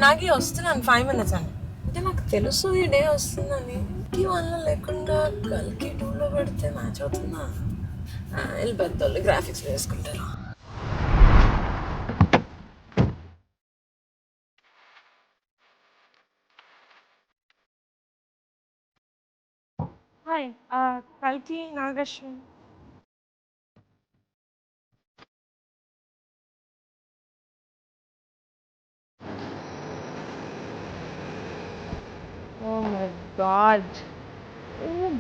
నాకు వస్తున్నాను 5 minutes అండి. అంటే నాకు తెలుసు ఈ డే వస్తుందని. వల్ల లేకుండా కల్కి 2లో పెడితే మ్యాచ్ అవుతుందా? వీళ్ళు పెద్దోళ్ళు గ్రాఫిక్స్ వేసుకుంటారు. హాయ్, కల్కి నాగశ్వన్. Oh my god.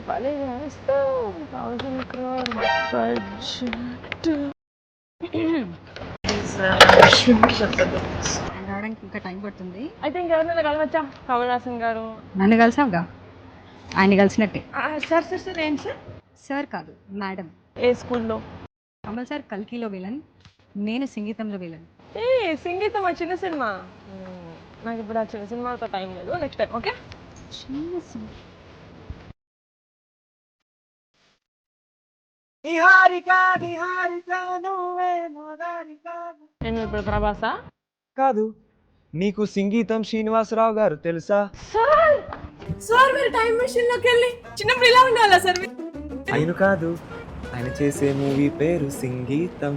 భలే చేస్తావు 1000 crore బడ్జెట్. రావడానికి ఇంకా టైం పడుతుంది. అయితే ఇంకెవరినైనా కలవచ్చా? కమల్ హాసన్ గారు. నన్ను కలిసావుగా, ఆయన కలిసినట్టే. సార్ సార్ సార్ ఏంటి సార్? సార్ కాదు, మేడం. ఏ స్కూల్లో? కమల్ సార్ కల్కిలో విలన్, నేను సంగీతంలో విలన్. ఏ సంగీతం ఆ చిన్న సినిమా. నాకు ఇప్పుడు ఆ చిన్న సినిమాతో టైం లేదు. Next time okay. చిన్న సినిమా. నేను ఇప్పుడు ప్రభాసా? కాదు, నీకు సంగీతం శ్రీనివాసరావు గారు తెలుసా? సార్ సార్ మీరు టైం మెషిన్ లోకి వెళ్ళి చిన్నప్పుడు ఇలా ఉండాలా సార్? ఆయన కాదు, ఆయన చేసే మూవీ పేరు సంగీతం.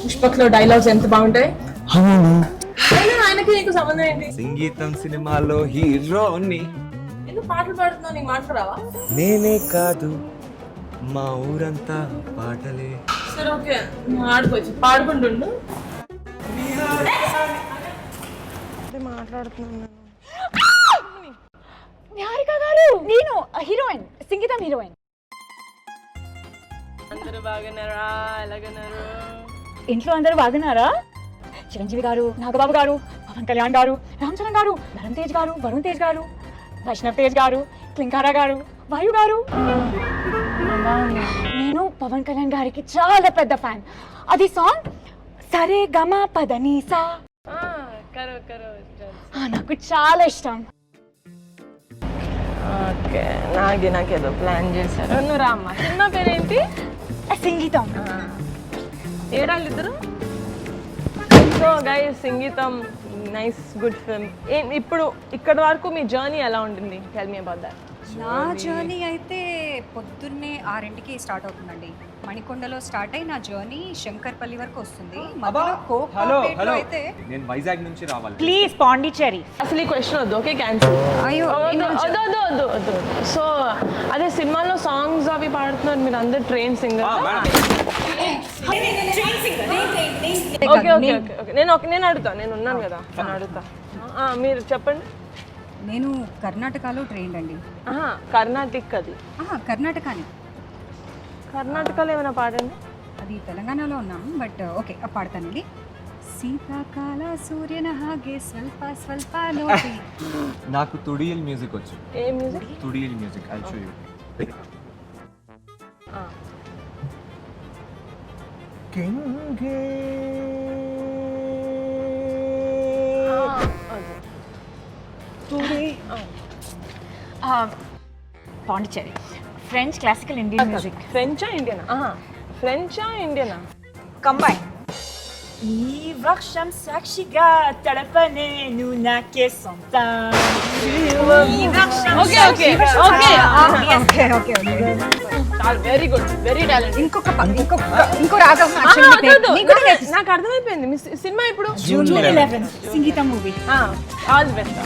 పుష్పక్లో డైలాగ్స్ ఎంత బాగుంటాయి. ఆయనకి నీకు సంబంధం ఏంటి? సంగీతం సినిమాలో హీరోని. ఎందుకు పాటలు పాడుతున్నావు? నీకు మాట్లాడరావా? నేనే కాదు, మా ఊరంతా పాటలే. సరే ఓకే, నువ్వు ఆడుకోవచ్చు, పాడుకుంటుండు. మాట్లాడుతున్నాను. నిహారిక గారు, నేను హీరోయిన్, సంగీతం హీరోయిన్. అందరూ బాగున్నారా? ఎలాగన్నారు? ఇంట్లో అందరూ బాగున్నారా? చిరంజీవి గారు, నాగబాబు గారు, పవన్ కళ్యాణ్ గారు, రామ్ చరణ్ గారు, ధరమ్ తేజ్ గారు, వరుణ్ తేజ్ గారు, వైష్ణవ్ తేజ్ గారు, క్లింకారా గారు, వాయు గారు. నేను పవన్ కళ్యాణ్ గారికి చాలా పెద్ద ఫ్యాన్. అది సాంగ్ సరే గమ పదనీసా, నాకు చాలా ఇష్టం. ఓకే, నాకేదో ప్లాన్ చేశారు. నువ్వు రామ్మా. సినిమా పేరేంటి? సంగీతం. ఏడాళ్ళు ఇద్దరు. సో గైస్, సంగీతం నైస్ గుడ్ ఫిల్మ్. ఇప్పుడు ఇక్కడ వరకు మీ జర్నీ ఎలా ఉంటుంది? Tell me about that. నా జర్నీ అయితే పొద్దున్నే 6కి స్టార్ట్ అవుతుందండి. మణికొండలో స్టార్ట్ అయి నా జర్నీ శంకర్పల్లి వరకు వస్తుంది. హలో, నేను వైజాగ్ నుంచి రావాలి. ప్లీజ్ పాండిచ్చేరి. అసలు ఈ క్వశ్చన్ వద్దు, ఓకే క్యాన్సిల్. అయ్యో వద్దు. సో అదే సినిమాలో సాంగ్స్ అవి పాడుతున్నారు మీరు అందరు train singer. Okay okay okay నేను అడుగుతా, నేను ఉన్నాను కదా, నేను అడుగుతా. మీరు చెప్పండి. నేను కర్ణాటకలో ట్రైన్ అండి. కర్ణాటక అది. కర్ణాటకనే. కర్ణాటకలో ఏమైనా పాడండి. అది తెలంగాణలో ఉన్నాము, బట్ ఓకే పాడతానండి. శీతాకాల సూర్యన హాగే స్వల్ప స్వల్ప నోటి. నాకు తుడియల్ మ్యూజిక్ వచ్చు. ఏ మ్యూజిక్? తుడియల్ మ్యూజిక్, ఐల్ షో యు. కింగే Pondicherry. French classical Indian music. ఫ్రెంచా ఇండియనా? ఫ్రెంచా ఇండియనా? కంబైన్. ఈ వృక్షం సాక్షిగా తడపనేను నాకే సొంతం. Okay okay okay very good, very talent. ఇంకో రాగం నాకు అర్థమైపోయింది. మీ సినిమా ఇప్పుడు June 11 సంగీతం మూవీ. All the best.